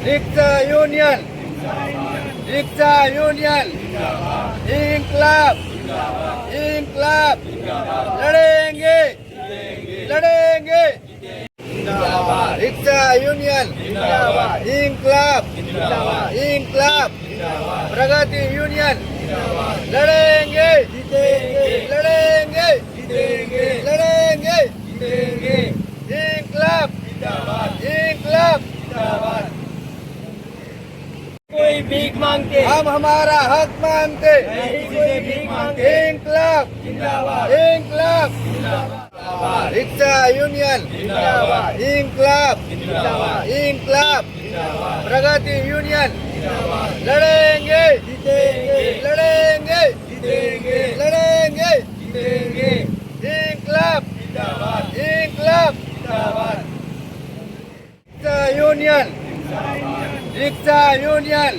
Rickshaw union इंकलाब इंकलाब लड़ेंगे लड़ेंगे rickshaw union इंकलाब इंकलाब प्रगति union लड़ेंगे लड़ेंगे लड़ेंगे इंकलाब इंकलाब कोई भीख मांगते हम हमारा हक मांगते नहीं, कोई भीख मांगते इंकलाब जिंदाबाद इंकलाब रिक्शा यूनियन इंकलाब इंकलाब प्रगति यूनियन लड़ेंगे लड़ेंगे लड़ेंगे इंकलाब इंकलाब रिक्शा यूनियन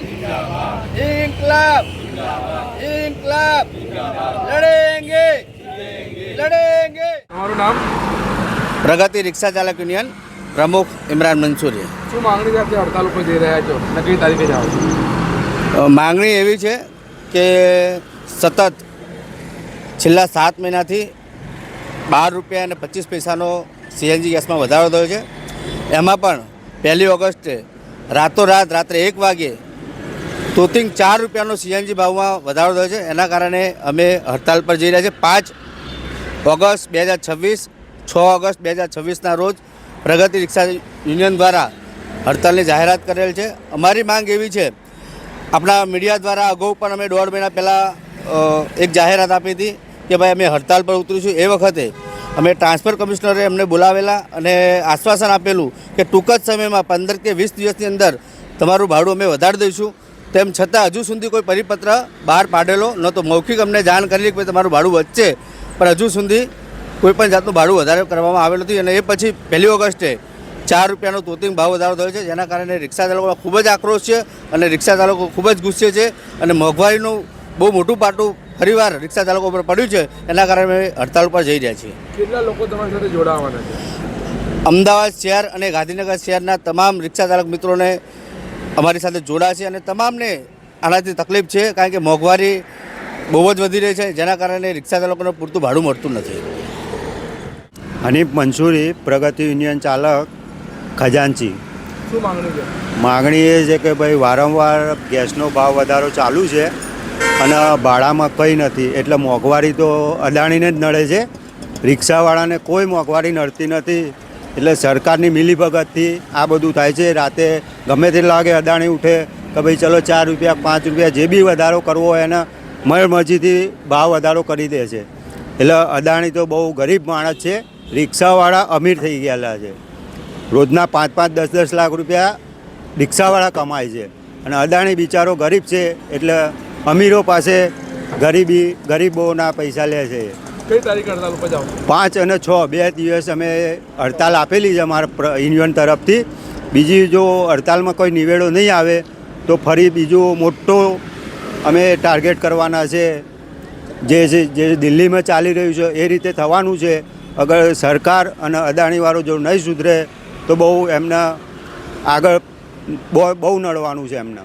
इंकलाब इंकलाब लड़ेंगे लड़ेंगे તમારું નામ? પ્રગતિ રિક્ષા ચાલક યુનિયન પ્રમુખ ઇમરાન મંસૂરી. શું માંગણી સાથે હડતાલ ઉપર જઈ રહ્યા છો અને કઈ તારીખે જાઓ છો? માંગણી એવી છે કે સતત છેલ્લા 7 મહિનાથી 12 રૂપિયા અને 25 પૈસાનો સીએનજી ગેસમાં વધારો થયો છે. એમાં પણ 1 ઓગસ્ટે રાતોરાત રાત્રે 1 વાગ્યે તોતિંગ 4 રૂપિયાનો સીએનજી ભાવમાં વધારો થયો છે. એના કારણે અમે હડતાલ પર જઈ રહ્યા છીએ. 5 ઓગસ્ટ 2026 6 ઓગસ્ટ 2026ના રોજ પ્રગતિ રિક્ષા યુનિયન દ્વારા હડતાલની જાહેરાત કરેલ છે. અમારી માંગ એવી છે, આપણા મીડિયા દ્વારા અગાઉ પણ અમે 1.5 મહિના પહેલાં એક જાહેરાત આપી હતી કે ભાઈ અમે હડતાલ પર ઉતરીશું. એ વખતે અમે ટ્રાન્સફર કમિશનરે અમને બોલાવેલા અને આશ્વાસન આપેલું કે ટૂંક જ સમયમાં 15 કે 20 દિવસની અંદર તમારું ભાડું અમે વધારી દઈશું. તેમ છતાં હજુ સુધી કોઈ પરિપત્ર બહાર પાડેલો ન તો મૌખિક અમને જાણ કરેલી કે તમારું ભાડું વધશે, પણ હજુ સુધી કોઈપણ જાતનું ભાડું વધારે કરવામાં આવેલું નથી. અને એ પછી 1 ઓગસ્ટે 4 રૂપિયાનો તોતિંગ ભાવ વધારો થયો છે, જેના કારણે રિક્ષા ચાલકોમાં ખૂબ જ આક્રોશ છે અને રિક્ષા ચાલકો ખૂબ જ ગુસ્સે છે અને મોંઘવારીનું બહુ મોટું પાટું ફરીવાર રિક્ષા ચાલકો પર પડ્યું છે. એના કારણે અમે હડતાલ ઉપર જઈ રહ્યા છીએ. કેટલા લોકો તમારી સાથે જોડાવાના છે? અમદાવાદ શહેર અને ગાંધીનગર શહેરના તમામ રિક્ષા ચાલક મિત્રોને અમારી સાથે જોડાશે અને તમામને આનાથી તકલીફ છે, કારણ કે મોંઘવારી બહુ જ વધી રહી છે, જેના કારણે રિક્ષા ચાલકોને પૂરતું ભાડું મળતું નથી. હનીફ મંસૂરી, પ્રગતિ યુનિયન ચાલક, ખજાનચી. શું માંગણી છે? માગણી એ છે કે ભાઈ વારંવાર ગેસનો ભાવ વધારો ચાલુ છે અને ભાડામાં કંઈ નથી, એટલે મોંઘવારી તો અદાણીને જ નડે છે, રિક્ષાવાળાને કોઈ મોંઘવારી નડતી નથી. એટલે સરકારની મિલીભગતથી આ બધું થાય છે. રાતે ગમે તે લાગે અદાણી ઉઠે કે ભાઈ ચલો 4 રૂપિયા 5 રૂપિયા જે બી વધારો કરવો હોય એને મરમરજીથી ભાવ વધારો કરી દે છે. એટલે અદાણી તો બહુ ગરીબ માણસ છે, રિક્ષાવાળા અમીર થઈ ગયેલા છે. રોજના 5-5 10-10 લાખ રૂપિયા રિક્ષાવાળા કમાય છે અને અદાણી બિચારો ગરીબ છે, એટલે અમીરો પાસે ગરીબોના પૈસા લે છે. કઈ તારીખે હડતાલ ઉપર જાઓ? 5 અને 6 2 દિવસ અમે હડતાલ આપેલી છે અમારા યુનિયન તરફથી. બીજી જો હડતાલમાં કોઈ નિવેડો નહીં આવે તો ફરી બીજું મોટો અમે ટાર્ગેટ કરવાના છે. જે દિલ્હીમાં ચાલી રહ્યું છે એ રીતે થવાનું છે. અગર સરકાર અને અદાણીવાળો જો નહીં સુધરે તો બહુ એમને આગળ બહુ નડવાનું છે એમને.